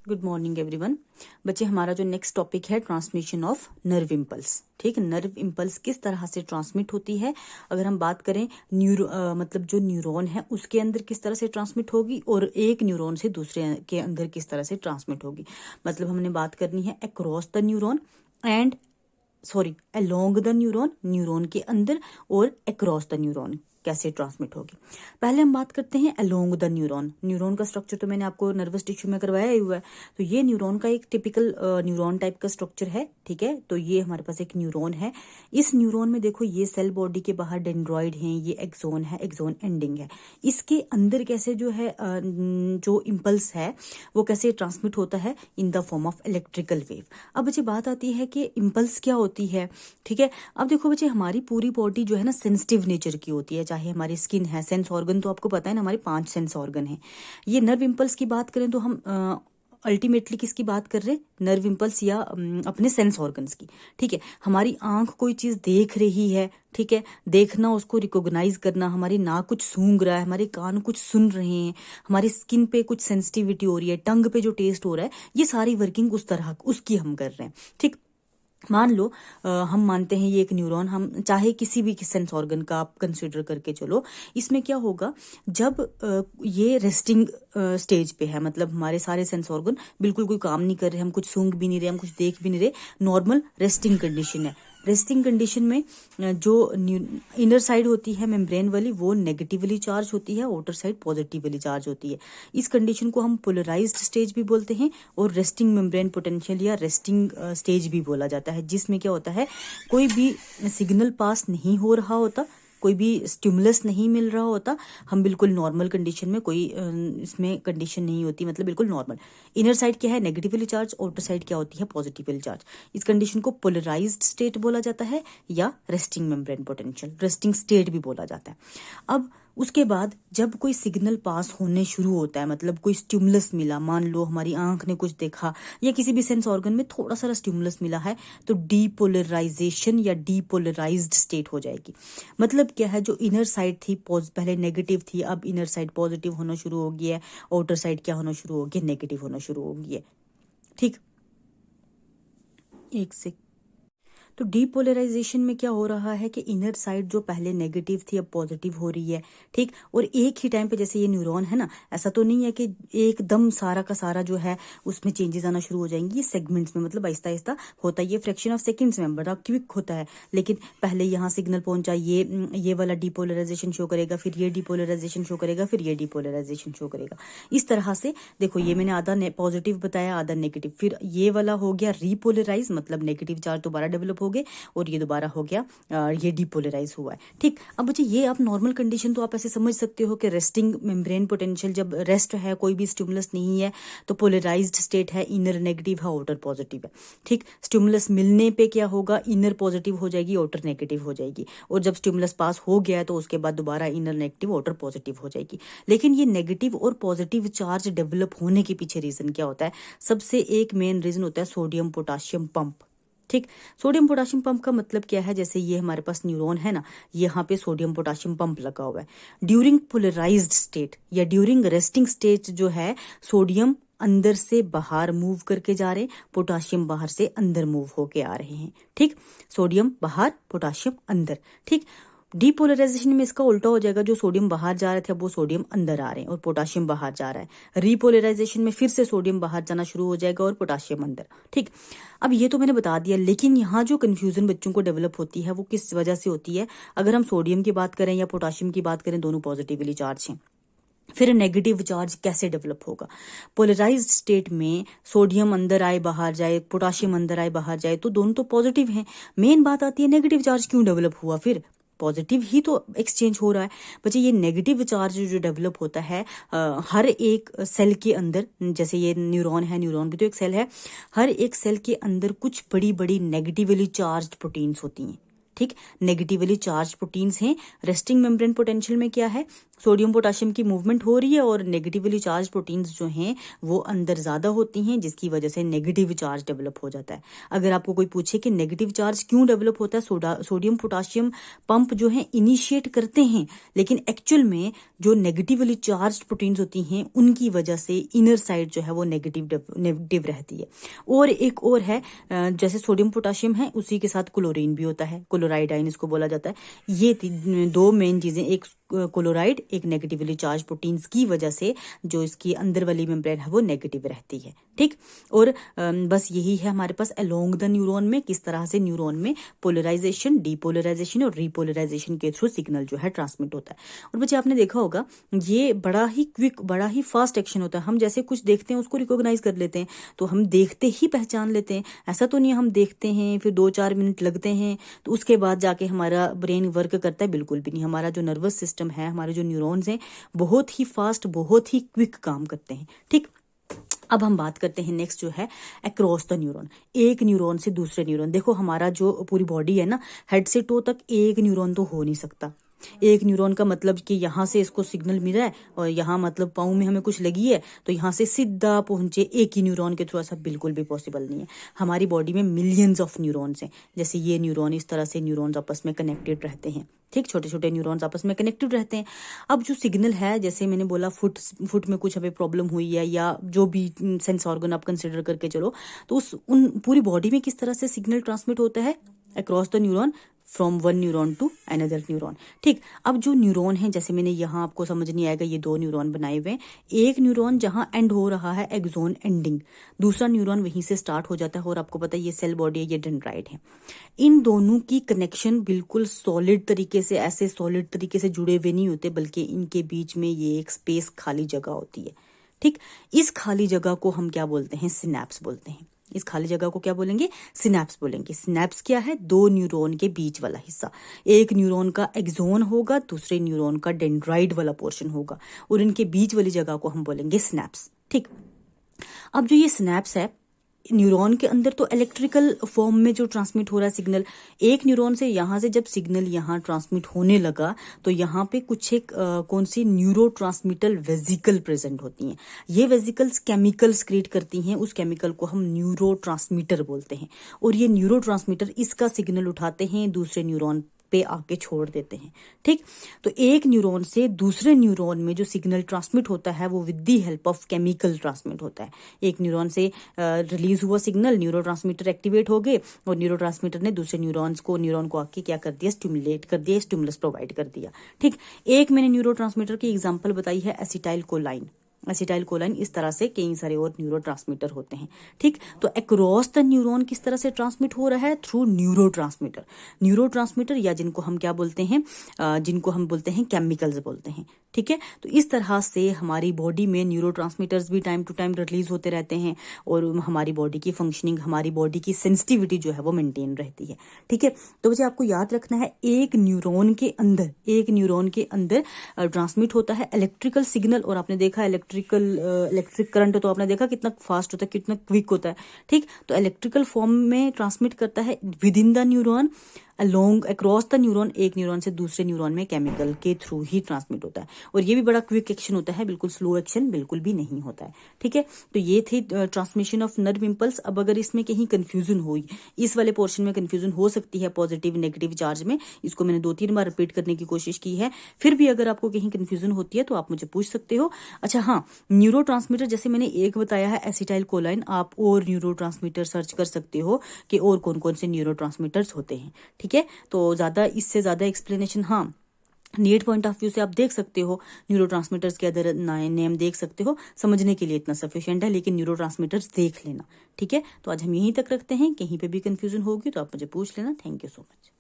Good morning everyone. बच्चे, हमारा जो नेक्स्ट टॉपिक है ट्रांसमिशन ऑफ नर्व इम्पल्स। ठीक है, नर्व इम्पल्स किस तरह से ट्रांसमिट होती है। अगर हम बात करें मतलब जो न्यूरॉन है उसके अंदर किस तरह से ट्रांसमिट होगी और एक न्यूरॉन से दूसरे के अंदर किस तरह से ट्रांसमिट होगी। मतलब हमने बात करनी है across the neuron and along the neuron, neuron के अंदर और अक्रॉस द न्यूरॉन कैसे ट्रांसमिट होगी। पहले हम बात करते हैं अलोंग द न्यूरॉन। न्यूरॉन का स्ट्रक्चर तो मैंने आपको नर्वस टिश्यू में करवाया ही हुआ है। तो ये न्यूरॉन का एक टिपिकल न्यूरॉन टाइप का स्ट्रक्चर है। ठीक है, तो ये हमारे पास एक न्यूरॉन है। इस न्यूरॉन में देखो ये सेल बॉडी के बाहर डेंड्रॉइड हैं, ये एक्सोन है, एक्सोन एंडिंग है। इसके अंदर कैसे जो है जो इम्पल्स है वो कैसे ट्रांसमिट होता है in the form of electrical wave. अब बच्चे बात आती है कि इम्पल्स क्या होती है। ठीक है, अब देखो बच्चे, हमारी पूरी बॉडी जो है ना सेंसिटिव नेचर की होती है। चाहे हमारी स्किन है, सेंस ऑर्गन तो आपको पता है ना, हमारे 5 सेंस ऑर्गन हैं। ये नर्व इम्पल्स की बात करें तो हम अल्टीमेटली किसकी बात कर रहे हैं, नर्व इम्पल्स या अपने सेंस ऑर्गन्स की। ठीक है, हमारी आंख कोई चीज देख रही है, ठीक है, देखना, उसको रिकॉग्नाइज करना, हमारी नाक कुछ सूंघ रहा है, हमारे कान कुछ सुन रहे हैं, हमारी स्किन पे कुछ सेंसिटिविटी हो रही है, टंग पे जो टेस्ट हो रहा है, ये सारी वर्किंग उस तरह उसकी हम कर रहे हैं। ठीक, मान लो हम मानते हैं ये एक न्यूरॉन, हम चाहे किसी भी सेंस ऑर्गन का आप कंसिडर करके चलो। इसमें क्या होगा, जब ये रेस्टिंग स्टेज पे है, मतलब हमारे सारे सेंस ऑर्गन बिल्कुल कोई काम नहीं कर रहे, हम कुछ सूंघ भी नहीं रहे, हम कुछ देख भी नहीं रहे, नॉर्मल रेस्टिंग कंडीशन है। रेस्टिंग कंडीशन में जो इनर साइड होती है मेम्ब्रेन वाली वो नेगेटिवली चार्ज होती है, आउटर साइड पॉजिटिवली चार्ज होती है। इस कंडीशन को हम पोलराइज्ड स्टेज भी बोलते हैं और रेस्टिंग मेम्ब्रेन पोटेंशियल या रेस्टिंग स्टेज भी बोला जाता है, जिसमें क्या होता है कोई भी सिग्नल पास नहीं हो रहा होता, कोई भी स्टिमुलस नहीं मिल रहा होता, हम बिल्कुल नॉर्मल कंडीशन में, कोई इसमें कंडीशन नहीं होती, मतलब बिल्कुल नॉर्मल। इनर साइड क्या है, नेगेटिवली चार्ज, आउटर साइड क्या होती है, पॉजिटिवली चार्ज। इस कंडीशन को पोलराइज्ड स्टेट बोला जाता है या resting membrane potential, resting state भी बोला जाता है। अब उसके बाद जब कोई सिग्नल पास होने शुरू होता है, मतलब कोई स्टिमुलस मिला, मान लो हमारी आंख ने कुछ देखा या किसी भी सेंस ऑर्गन में थोड़ा सा स्टिमुलस मिला है, तो डीपोलराइजेशन या डीपोलराइज्ड स्टेट हो जाएगी। मतलब क्या है, जो इनर साइड थी पहले नेगेटिव थी, अब इनर साइड पॉजिटिव होना शुरू हो गया है, आउटर साइड क्या होना शुरू हो गया, नेगेटिव होना शुरू हो गया है। ठीक, एक से तो डीपोलराइजेशन में क्या हो रहा है कि इनर साइड जो पहले नेगेटिव थी अब पॉजिटिव हो रही है। ठीक, और एक ही टाइम पे, जैसे ये न्यूरॉन है ना, ऐसा तो नहीं है कि एकदम सारा का सारा जो है उसमें चेंजेस आना शुरू हो जाएंगी। ये सेगमेंट्स में, मतलब आहिस्ता आहिस्ता होता है, ये फ्रैक्शन ऑफ सेकंड्स में बड़ा क्विक होता है। लेकिन पहले यहाँ सिग्नल पहुंचा, ये वाला डीपोलराइजेशन शो करेगा, फिर ये डीपोलराइजेशन शो करेगा, फिर ये डीपोलराइजेशन शो करेगा। इस तरह से देखो, ये मैंने आधा पॉजिटिव बताया, आधा नेगेटिव, फिर ये वाला हो गया रीपोलराइज, मतलब नेगेटिव चार्ज दोबारा डेवलप हो गए और ये दोबारा हो गया, ये डीपोलराइज हुआ है। ठीक, अब बच्चे ये आप नॉर्मल कंडीशन तो आप ऐसे समझ सकते हो कि रेस्टिंग मेम्ब्रेन पोटेंशियल जब रेस्ट है, कोई भी स्टिमुलस नहीं है, तो पोलराइज्ड स्टेट है, इनर नेगेटिव है, आउटर पॉजिटिव है। ठीक, स्टिमुलस मिलने पे क्या होगा, इनर पॉजिटिव हो जाएगी, आउटर नेगेटिव हो जाएगी, और जब स्टिमुलस पास हो गया है तो उसके बाद दोबारा इनर नेगेटिव, आउटर पॉजिटिव हो जाएगी। लेकिन ये नेगेटिव और पॉजिटिव चार्ज डेवलप होने के पीछे रीजन क्या होता है, सबसे एक मेन रीजन होता है सोडियम पोटाशियम पंप। ठीक, सोडियम पोटाशियम पंप का मतलब क्या है, जैसे ये हमारे पास न्यूरॉन है ना, यहाँ पे सोडियम पोटाशियम पंप लगा हुआ है। ड्यूरिंग पोलराइज्ड स्टेट या ड्यूरिंग रेस्टिंग स्टेट जो है, सोडियम अंदर से बाहर मूव करके जा रहे हैं, पोटाशियम बाहर से अंदर मूव होके आ रहे हैं। ठीक, सोडियम बाहर, पोटाशियम अंदर। ठीक, डीपोलराइजेशन में इसका उल्टा हो जाएगा, जो सोडियम बाहर जा रहे थे अब वो सोडियम अंदर आ रहे हैं और पोटाशियम बाहर जा रहा है। रीपोलराइजेशन में फिर से सोडियम बाहर जाना शुरू हो जाएगा और पोटाशियम अंदर। ठीक, अब ये तो मैंने बता दिया, लेकिन यहाँ जो कंफ्यूजन बच्चों को डेवलप होती है वो किस वजह से होती है। अगर हम सोडियम की बात करें या पोटाशियम की बात करें, दोनों पॉजिटिवली चार्ज हैं, फिर नेगेटिव चार्ज कैसे डेवलप होगा। पोलराइज्ड स्टेट में सोडियम अंदर आए बाहर जाए, पोटाशियम अंदर आए बाहर जाए, तो दोनों तो पॉजिटिव हैं। मेन बात आती है नेगेटिव चार्ज क्यों डेवलप हुआ, फिर पॉजिटिव ही तो एक्सचेंज हो रहा है। बच्चे, ये नेगेटिव चार्ज जो डेवलप होता है हर एक सेल के अंदर, जैसे ये न्यूरॉन है, न्यूरॉन भी तो एक सेल है, हर एक सेल के अंदर कुछ बड़ी बड़ी नेगेटिवली चार्ज प्रोटीन्स होती हैं। ठीक, नेगेटिवली चार्ज प्रोटीन्स हैं। रेस्टिंग मेम्ब्रेन पोटेंशियल में क्या है, सोडियम पोटाशियम की मूवमेंट हो रही है और नेगेटिवली चार्ज प्रोटीन्स जो हैं वो अंदर ज़्यादा होती हैं, जिसकी वजह से नेगेटिव चार्ज डेवलप हो जाता है। अगर आपको कोई पूछे कि नेगेटिव चार्ज क्यों डेवलप होता है, सोडियम पोटाशियम पंप जो है इनिशिएट करते हैं, लेकिन एक्चुअल में जो नेगेटिवली चार्ज प्रोटीन्स होती हैं उनकी वजह से इनर साइड जो है वो नेगेटिव रहती है। और एक और है, जैसे सोडियम पोटाशियम है उसी के साथ क्लोरीन भी होता है, क्लोराइड आयन इसको बोला जाता है। ये दो मेन चीजें, एक क्लोराइड, एक नेगेटिवली चार्ज प्रोटीन्स की वजह से जो इसकी अंदर वाली मेम्ब्रेन है वो नेगेटिव रहती है। ठीक, और बस यही है हमारे पास अलोंग द न्यूरॉन में किस तरह से न्यूरॉन में पोलराइजेशन, डीपोलराइजेशन और रीपोलराइजेशन के थ्रू सिग्नल जो है ट्रांसमिट होता है। और बच्चे आपने देखा होगा ये बड़ा ही क्विक, बड़ा ही फास्ट एक्शन होता है। हम जैसे कुछ देखते हैं उसको रिकॉग्नाइज कर लेते हैं, तो हम देखते ही पहचान लेते हैं। ऐसा तो नहीं हम देखते हैं फिर 2-4 मिनट लगते हैं तो उसके बाद जाके हमारा ब्रेन वर्क करता है, बिल्कुल भी नहीं। हमारा जो नर्वस सिस्टम है, हमारे जो न्यूरॉन्स हैं बहुत ही फास्ट, बहुत ही क्विक काम करते हैं। ठीक, अब हम बात करते हैं नेक्स्ट जो है अक्रॉस द न्यूरॉन, एक न्यूरॉन से दूसरे न्यूरॉन। देखो हमारा जो पूरी बॉडी है ना, हेड से टो तक एक न्यूरॉन तो हो नहीं सकता। एक न्यूरॉन का मतलब कि यहाँ से इसको सिग्नल मिला है और यहाँ मतलब पाँव में हमें कुछ लगी है तो यहाँ से सीधा पहुंचे एक ही न्यूरॉन के थ्रू, ऐसा बिल्कुल भी पॉसिबल नहीं है। हमारी बॉडी में मिलियंस ऑफ न्यूरॉन्स हैं। जैसे ये न्यूरॉन, इस तरह से न्यूरॉन्स आपस में कनेक्टेड रहते हैं। ठीक, छोटे छोटे न्यूरॉन्स आपस में कनेक्टेड रहते हैं। अब जो सिग्नल है, जैसे मैंने बोला फुट में कुछ हमें प्रॉब्लम हुई है या जो भी सेंस ऑर्गन आप कंसिडर करके चलो, तो उन पूरी बॉडी में किस तरह से सिग्नल ट्रांसमिट होता है across the neuron, from one neuron to another neuron. ठीक, अब जो न्यूरॉन है, जैसे मैंने यहाँ आपको समझ नहीं आएगा, ये 2 न्यूरॉन बनाए हुए हैं। एक न्यूरॉन जहाँ एंड हो रहा है एक्सोन एंडिंग, दूसरा न्यूरॉन वहीं से स्टार्ट हो जाता है। और आपको पता है ये सेल बॉडी है, ये डेंड्राइट है। इन दोनों की कनेक्शन बिल्कुल सॉलिड तरीके से, ऐसे सॉलिड तरीके से जुड़े हुए नहीं होते, बल्कि इनके बीच में ये एक स्पेस, खाली जगह होती है। ठीक, इस खाली जगह को हम क्या बोलते हैं? सिनैप्स बोलते हैं। इस खाली जगह को क्या बोलेंगे? सिनैप्स बोलेंगे। सिनैप्स क्या है? 2 न्यूरॉन के बीच वाला हिस्सा। एक न्यूरॉन का एक्सोन होगा, दूसरे न्यूरॉन का डेंड्राइट वाला पोर्शन होगा, और इनके बीच वाली जगह को हम बोलेंगे सिनैप्स। ठीक, अब जो ये सिनैप्स है न्यूरॉन के अंदर, तो इलेक्ट्रिकल फॉर्म में जो ट्रांसमिट हो रहा है सिग्नल, एक न्यूरॉन से यहाँ से जब सिग्नल यहाँ ट्रांसमिट होने लगा तो यहाँ पे कुछ एक कौन सी न्यूरो ट्रांसमिटर वेजिकल प्रेजेंट होती हैं। ये वेजिकल्स केमिकल्स क्रिएट करती हैं, उस केमिकल को हम न्यूरो ट्रांसमीटर बोलते हैं। और ये न्यूरो ट्रांसमीटर इसका सिग्नल उठाते हैं, दूसरे न्यूरॉन पे आके छोड़ देते हैं। ठीक, तो एक न्यूरॉन से दूसरे न्यूरॉन में जो सिग्नल ट्रांसमिट होता है वो with the help of chemical transmit होता है। एक न्यूरॉन से रिलीज हुआ सिग्नल, न्यूरोट्रांसमीटर एक्टिवेट हो गए और न्यूरोट्रांसमीटर ने दूसरे न्यूरॉन को आके क्या कर दिया? स्टिमुलेट कर दिया, स्टिमुलस प्रोवाइड कर दिया। ठीक, एक मैंने न्यूरोट्रांसमीटर की एग्जांपल बताई है एसिटाइल कोलाइन। एसिटाइल कोलाइन, इस तरह से कई सारे और न्यूरोट्रांसमीटर होते हैं। ठीक, तो अक्रॉस द न्यूरॉन किस तरह से ट्रांसमिट हो रहा है? Through neurotransmitter. न्यूरोट्रांसमीटर या जिनको हम क्या बोलते हैं, जिनको हम बोलते हैं केमिकल्स बोलते हैं। ठीक है, तो इस तरह से हमारी बॉडी में न्यूरोट्रांसमीटर्स भी टाइम टू टाइम रिलीज होते रहते हैं और हमारी बॉडी की फंक्शनिंग, हमारी बॉडी की सेंसिटिविटी जो है वो मेंटेन रहती है। ठीक है, तो मुझे आपको याद रखना है एक न्यूरॉन के अंदर ट्रांसमिट होता है इलेक्ट्रिकल सिग्नल। और आपने देखा इलेक्ट्रिक करंट तो आपने देखा कितना फास्ट होता है, कितना क्विक होता है। ठीक, तो इलेक्ट्रिकल फॉर्म में ट्रांसमिट करता है with in the neuron, along across the neuron, एक न्यूरॉन से दूसरे न्यूरॉन में केमिकल के थ्रू ही ट्रांसमिट होता है। और ये भी बड़ा क्विक एक्शन होता है, बिल्कुल स्लो एक्शन बिल्कुल भी नहीं होता है। ठीक है, तो ये थी ट्रांसमिशन ऑफ नर्व इम्पल्स। अब अगर इसमें कहीं कंफ्यूजन हुई, इस वाले पोर्शन में कंफ्यूजन हो सकती है पॉजिटिव नेगेटिव चार्ज में, इसको मैंने 2-3 बार रिपीट करने की कोशिश की है, फिर भी अगर आपको कहीं कंफ्यूजन होती है तो आप मुझे पूछ सकते हो। अच्छा हाँ, न्यूरो ट्रांसमीटर जैसे मैंने एक बताया है एसिटाइल कोलाइन, आप और न्यूरो ट्रांसमीटर सर्च कर सकते हो कि और कौन कौन से न्यूरो ट्रांसमीटर्स होते हैं। ठीक है, तो इससे ज्यादा एक्सप्लेनेशन हाँ नीट पॉइंट ऑफ व्यू से आप देख सकते हो, न्यूरोट्रांसमीटर्स के अदर नेम देख सकते हो, समझने के लिए इतना सफिशिएंट है, लेकिन न्यूरोट्रांसमीटर्स देख लेना। ठीक है, तो आज हम यहीं तक रखते हैं, कहीं पे भी कंफ्यूजन होगी तो आप मुझे पूछ लेना। Thank you so much.